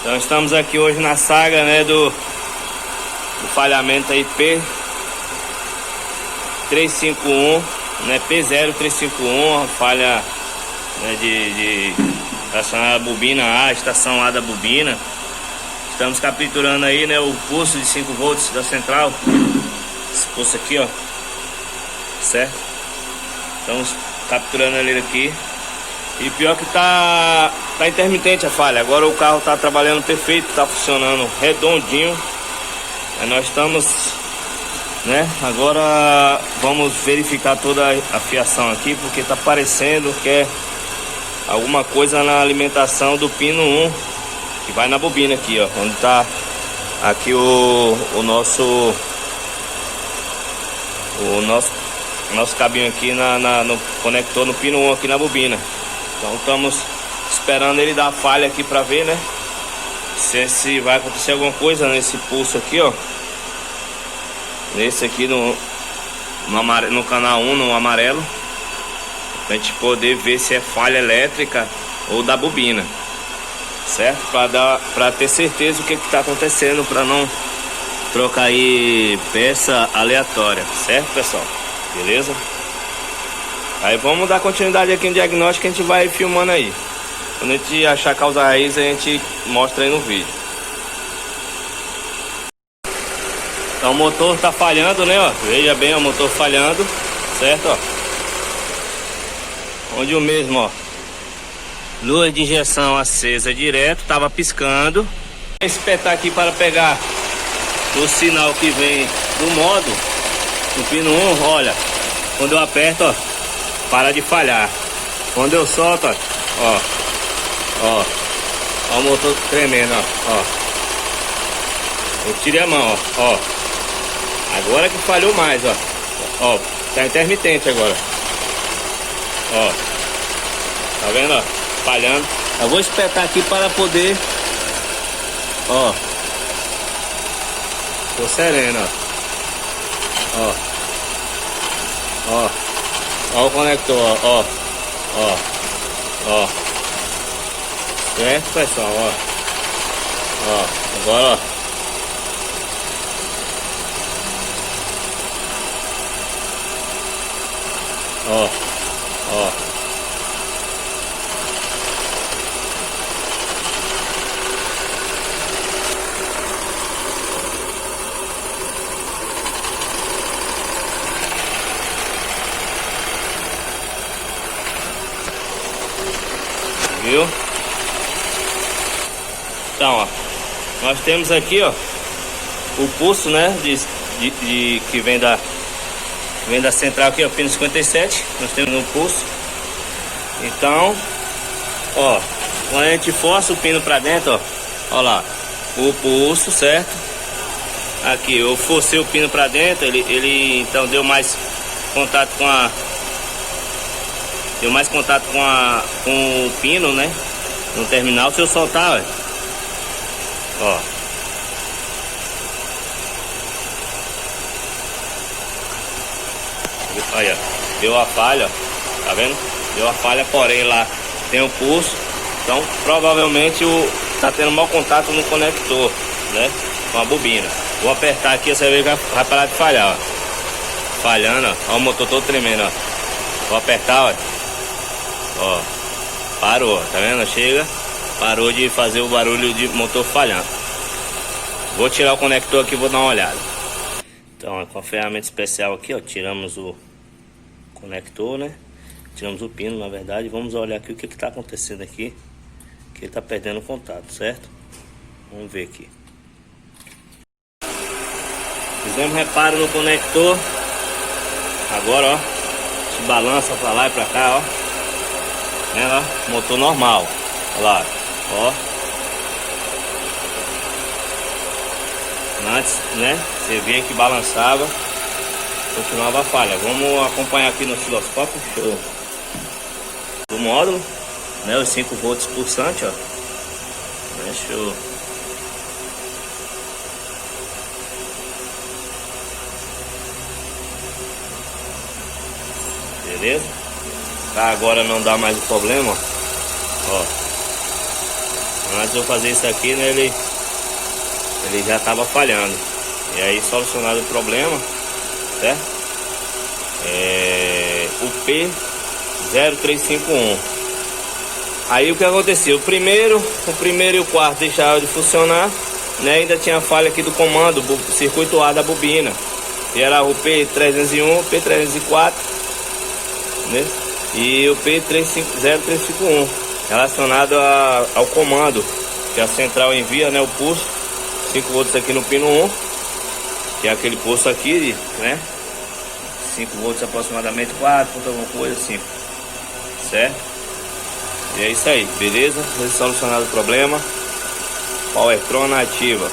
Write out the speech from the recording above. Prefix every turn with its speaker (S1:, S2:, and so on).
S1: Então estamos aqui hoje na saga, né, do falhamento aí P351, né, P0351, a falha, né, de estacionar a bobina A, estação A da bobina. Estamos capturando aí, né, o pulso de 5 volts da central, esse pulso aqui, ó, certo? Estamos capturando ele aqui. E pior que tá intermitente a falha. Agora o carro tá trabalhando perfeito, tá funcionando redondinho. Aí nós estamos, né? Agora vamos verificar toda a fiação aqui, porque tá parecendo que é alguma coisa na alimentação do pino 1 que vai na bobina aqui, ó, onde tá aqui o nosso cabinho aqui no conector no pino 1 aqui na bobina. Então estamos esperando ele dar a falha aqui para ver, né, se vai acontecer alguma coisa nesse pulso aqui, ó, nesse aqui no canal 1, no amarelo, pra gente poder ver se é falha elétrica ou da bobina, certo? Para ter certeza o que está acontecendo, para não trocar aí peça aleatória, certo, pessoal? Beleza? Aí vamos dar continuidade aqui no diagnóstico, que a gente vai filmando aí. Quando a gente achar a causa raiz, a gente mostra aí no vídeo. Então o motor tá falhando, né, ó. Veja bem, o motor falhando, certo, ó. Onde o mesmo, ó, luz de injeção acesa direto, tava piscando. Vou espetar aqui para pegar o sinal que vem do modo, no pino 1, olha. Quando eu aperto, ó, para de falhar. Quando eu solto, ó, ó o motor tremendo, ó. Eu tirei a mão, ó. Agora que falhou mais, ó, tá intermitente agora, ó, tá vendo, ó, falhando. Eu vou espetar aqui para poder, ó, tô sereno, ó, ó o conector, ó, certo, pessoal, ó, agora, ó, viu? Então, ó, nós temos aqui, ó, o pulso, né, que vem da central aqui, ó, pino 57. Nós temos um pulso. Então, ó, quando a gente força o pino para dentro, ó lá, o pulso, certo? Aqui eu forcei o pino para dentro, ele então deu mais contato com o pino, né, no terminal. Se eu soltar, ó, olha, deu a falha, tá vendo? Deu a falha, porém lá tem o pulso. Então provavelmente tá tendo mau contato no conector, né, com a bobina. Vou apertar aqui, você vê que vai parar de falhar, ó. Falhando, ó, o motor todo tremendo, ó. Vou apertar, ó, parou, tá vendo? Chega, parou de fazer o barulho de motor falhando. Vou tirar o conector aqui, vou dar uma olhada. Então, com a ferramenta especial aqui, ó, tiramos o conector, né? Tiramos o pino, na verdade. Vamos olhar aqui o que está acontecendo aqui, que ele está perdendo o contato, certo? Vamos ver aqui. Fizemos reparo no conector. Agora, ó, se balança para lá e para cá, ó. Vendo, ó? Motor normal. Olha lá, ó. Antes, né, você via que balançava, continuava a falha. Vamos acompanhar aqui no osciloscópio do módulo, né, os 5 volts pulsante, ó. Deixa eu... Beleza? Pra agora não dá mais o problema, ó. Antes de eu fazer isso aqui, né, ele já estava falhando. E aí, solucionado o problema, certo? O P0351. Aí o que aconteceu? O primeiro e o quarto deixaram de funcionar, né? Ainda tinha falha aqui do comando, circuito A da bobina. E era o P301, P304, né? E o P0351, relacionado ao comando que a central envia, né? O pulso 5 volts aqui no pino 1, que é aquele pulso aqui, né? 5 volts aproximadamente, 4, alguma coisa assim, certo? E é isso aí, beleza? Solucionado o problema. Powertron ativa.